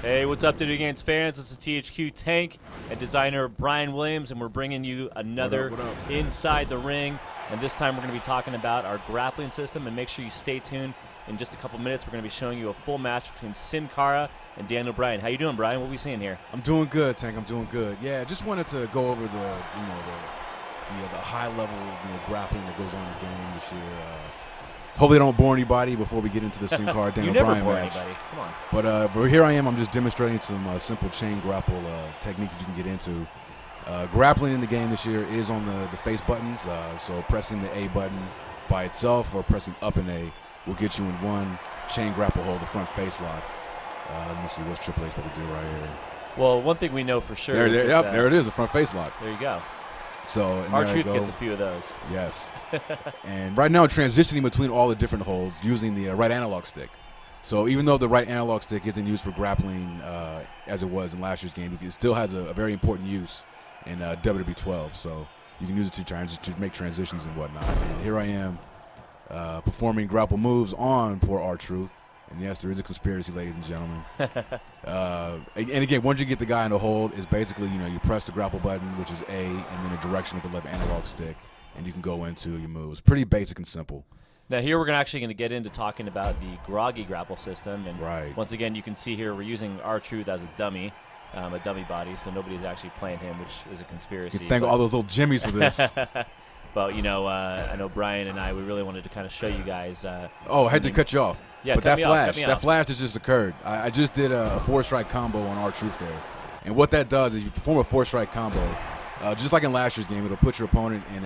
Hey, what's up, Dude Against fans? This is THQ Tank and designer Brian Williams, and we're bringing you another what up? Inside the Ring. And this time we're going to be talking about our grappling system, and make sure you stay tuned. In just a couple minutes, we're going to be showing you a full match between Sin Cara and Daniel Bryan. How you doing, Brian? What are we seeing here? I'm doing good, Tank. I'm doing good. Yeah, just wanted to go over the high level grappling that goes on in the game this year. Hopefully, I don't bore anybody before we get into the Sin Cara Daniel Bryan match. Anybody. Come on. But here I am. I'm just demonstrating some simple chain grapple techniques that you can get into. Grappling in the game this year is on the face buttons. So pressing the A button by itself or pressing up and A will get you in one chain grapple hold, the front face lock. Let me see what's Triple H about to do right here. Well, one thing we know for sure. There it is, the front face lock. There you go. So R-Truth gets a few of those. Yes. And right now, transitioning between all the different holds using the right analog stick. So even though the right analog stick isn't used for grappling as it was in last year's game, it still has a very important use in WWE 12. So you can use it to make transitions and whatnot. And here I am performing grapple moves on poor R-Truth. And yes, there is a conspiracy, ladies and gentlemen. And again, once you get the guy in the hold, it's basically, you press the grapple button, which is A, and then a direction with the left analog stick, and you can go into your moves. Pretty basic and simple. Now here we're actually going to get into talking about the groggy grapple system. And right. Once again, you can see here we're using R-Truth as a dummy body, so nobody's actually playing him, which is a conspiracy. You thank all those little jimmies for this. But, I know Brian and we really wanted to kind of show you guys. I had to cut you off. Yeah, but that flash that just occurred. I just did a 4-strike combo on R-Truth there. And what that does is you perform a 4-strike combo, just like in last year's game, it'll put your opponent in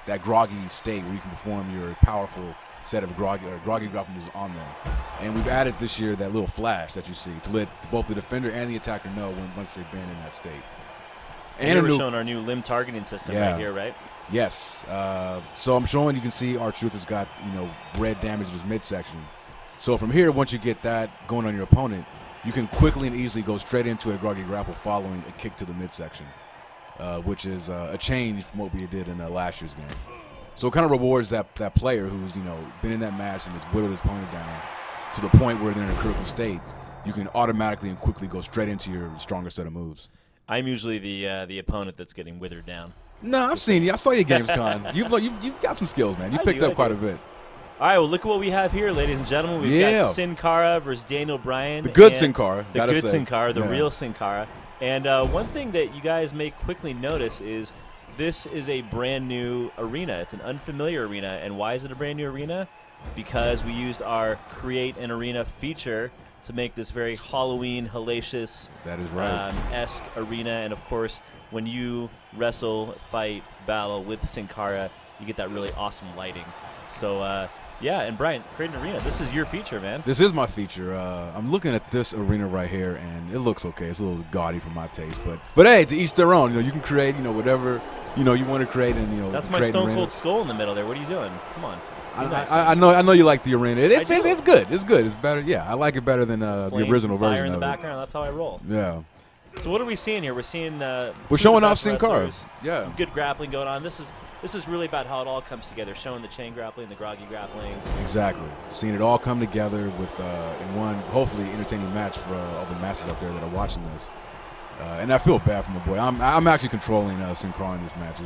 that groggy state where you can perform your powerful set of groggy grapple moves on them. And we've added this year that little flash that you see to let both the defender and the attacker know once they've been in that state. And we're showing our new limb targeting system right here, right? Yes. So I'm showing, you can see R-Truth has got, red damage in his midsection. So from here, once you get that going on your opponent, you can quickly and easily go straight into a groggy grapple following a kick to the midsection, which is a change from what we did in last year's game. So it kind of rewards that player who's, been in that match and has whittled his opponent down to the point where they're in a critical state. You can automatically and quickly go straight into your stronger set of moves. I'm usually the opponent that's getting withered down. No, I've seen you. I saw you games, Con. You've got some skills, man. You picked up quite a bit. All right, well, look at what we have here, ladies and gentlemen. We've got Sin Cara versus Daniel Bryan. The good Sin Cara, gotta say. The good Sin Cara, the real Sin Cara. And one thing that you guys may quickly notice is this is a brand new arena. It's an unfamiliar arena. And why is it a brand new arena? Because we used our Create an Arena feature to make this very Halloween, hellacious, that is right, esque arena. And of course, when you wrestle, fight, battle with Sin Cara, you get that really awesome lighting. So, yeah, and Brian, Create an Arena, this is your feature, man. This is my feature. I'm looking at this arena right here, and it looks okay. It's a little gaudy for my taste, but hey, to each their own. You can create, whatever you want to create, and That's my Stone Cold Skull in the middle there. What are you doing? Come on. I know you like the arena. It's good. It's good. It's better. Yeah, I like it better than the original version fire in the of background. That's how I roll. Yeah. So what are we seeing here? We're seeing we're showing off Sin Cara. Yeah. Some good grappling going on. This is really about how it all comes together, showing the chain grappling, the groggy grappling. Exactly. Seeing it all come together with in one hopefully entertaining match for all the masses out there that are watching this. And I feel bad for my boy. I'm actually controlling Sin Cara in this match.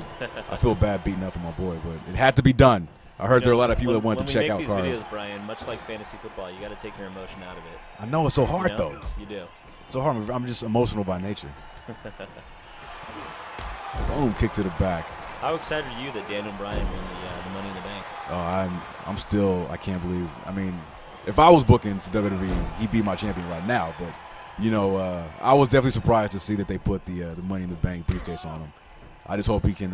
I feel bad beating up on my boy, but it had to be done. I heard there are a lot of people that wanted to check out Cara. When we make these videos, Brian, much like fantasy football, you got to take your emotion out of it. I know, it's so hard though. You do. It's so hard. I'm just emotional by nature. Boom, kick to the back. How excited are you that Daniel Bryan won the Money in the Bank? Oh, I can't believe. I mean, if I was booking for WWE, he'd be my champion right now. But I was definitely surprised to see that they put the Money in the Bank briefcase on him. I just hope he can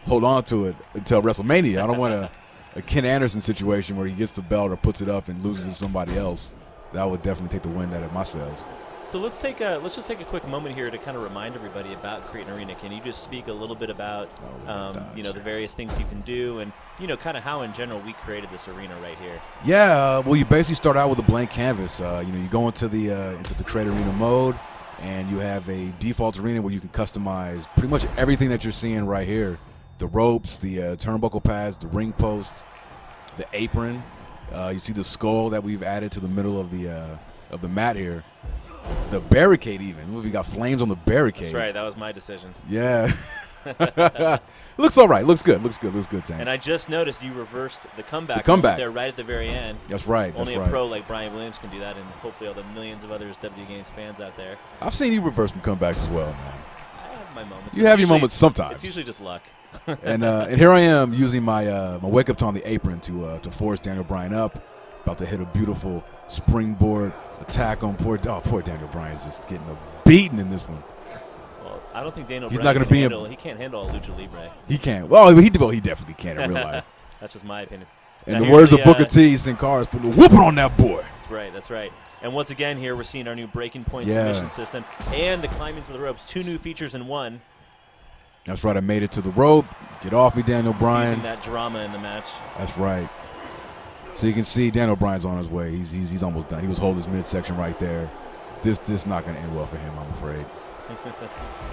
hold on to it until WrestleMania. I don't want a Ken Anderson situation where he gets the belt or puts it up and loses to somebody else. That would definitely take the wind out of my sails. So let's just take a quick moment here to kind of remind everybody about Create an Arena. Can you just speak a little bit about the various things you can do and kind of how in general we created this arena right here? Yeah, well, you basically start out with a blank canvas. You go into the Create Arena mode, and you have a default arena where you can customize pretty much everything that you're seeing right here: the ropes, the turnbuckle pads, the ring post, the apron. You see the skull that we've added to the middle of the mat here. the barricade even. We got flames on the barricade. That's right. That was my decision. Yeah. Looks all right. Looks good. Looks good. Looks good, Tank. And I just noticed you reversed the comeback. The comeback. There right at the very end. That's right. Only that's a pro like Brian Williams can do that, and hopefully all the millions of others WWE Games fans out there. I've seen you reverse some comebacks as well, man. I have my moments. You have your moments sometimes. It's usually just luck. And here I am using my my wake up to on the apron to force Daniel Bryan up. About to hit a beautiful springboard attack on poor Daniel Bryan's just getting a beating in this one. Well, I don't think Daniel He's Bryan not going to be he can't handle a lucha libre. He can't. Well, he definitely can in real life. That's just my opinion. In Now the words of the, Booker T, Sin Cara's putting a whooping on that boy. That's right. That's right. And once again here we're seeing our new breaking point submission system and the climbing to the ropes. 2 new features in one. That's right. I made it to the rope. Get off me, Daniel Bryan. Using that drama in the match. That's right. So you can see Daniel Bryan's on his way. He's almost done. He was holding his midsection right there. This not going to end well for him, I'm afraid.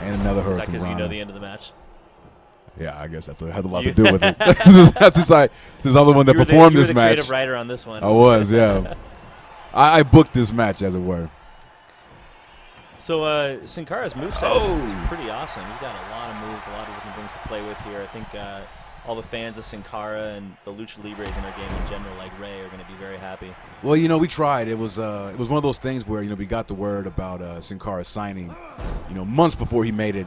And another hurricane. Is that because you know the end of the match? Yeah, I guess that's had a lot to do with it. since I'm the one that performed this match. You were the creative writer on this one. I was, yeah. I booked this match, as it were. So Sin Cara's moveset is pretty awesome. He's got a lot of moves, a lot of different things to play with here. I think all the fans of Sin Cara and the lucha libres in our game in general, like Ray, are going to be very happy. Well, we tried. It was one of those things where we got the word about Sin Cara signing, months before he made it.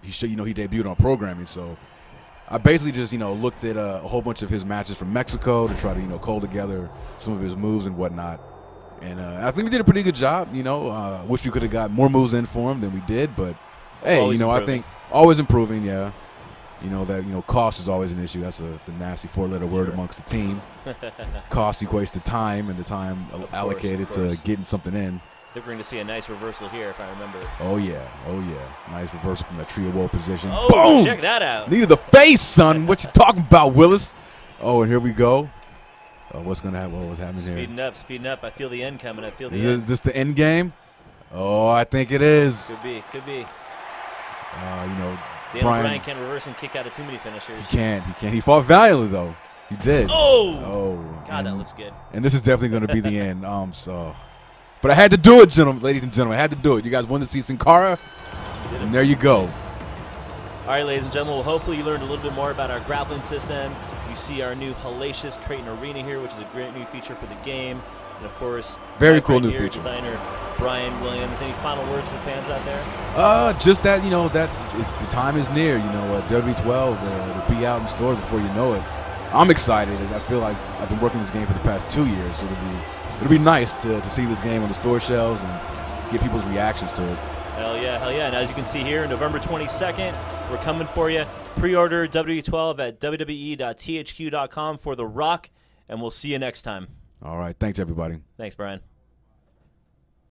He debuted on programming. So I basically just looked at a whole bunch of his matches from Mexico to try to cull together some of his moves and whatnot. And I think we did a pretty good job. Wish we could have got more moves in for him than we did, but hey, I think always improving. Yeah. Cost is always an issue. That's the nasty 4-letter word amongst the team. Cost equates to time, and the time allocated to getting something in. They're going to see a nice reversal here, if I remember. Oh, yeah. Nice reversal from that trio woe position. Oh, boom! Check that out. Knee to the face, son. What you talking about, Willis? Oh, and here we go. What's going to happen? What's happening here? Speeding up. I feel the end coming. Is this the end game? Oh, I think it is. Could be. Daniel Bryan can't reverse and kick out of too many finishers. He can't. He fought valiantly, though. He did. Oh. God, that looks good. And this is definitely going to be the end. But I had to do it, ladies and gentlemen. I had to do it. You guys wanted to see Sin Cara, and there you go. All right, ladies and gentlemen. Well, hopefully you learned a little bit more about our grappling system. You see our new Hellacious Creighton Arena here, which is a great new feature for the game. And, of course, very cool new feature. Designer Brian Williams. Any final words to the fans out there? Just that, the time is near. WWE 12 will be out in stores before you know it. I'm excited. I feel like I've been working this game for the past 2 years, so it'll be nice to see this game on the store shelves and to get people's reactions to it. Hell yeah. And as you can see here, November 22nd, we're coming for you. Pre-order WWE12 at wwe.thq.com for The Rock, and we'll see you next time. All right. Thanks, everybody. Thanks, Brian.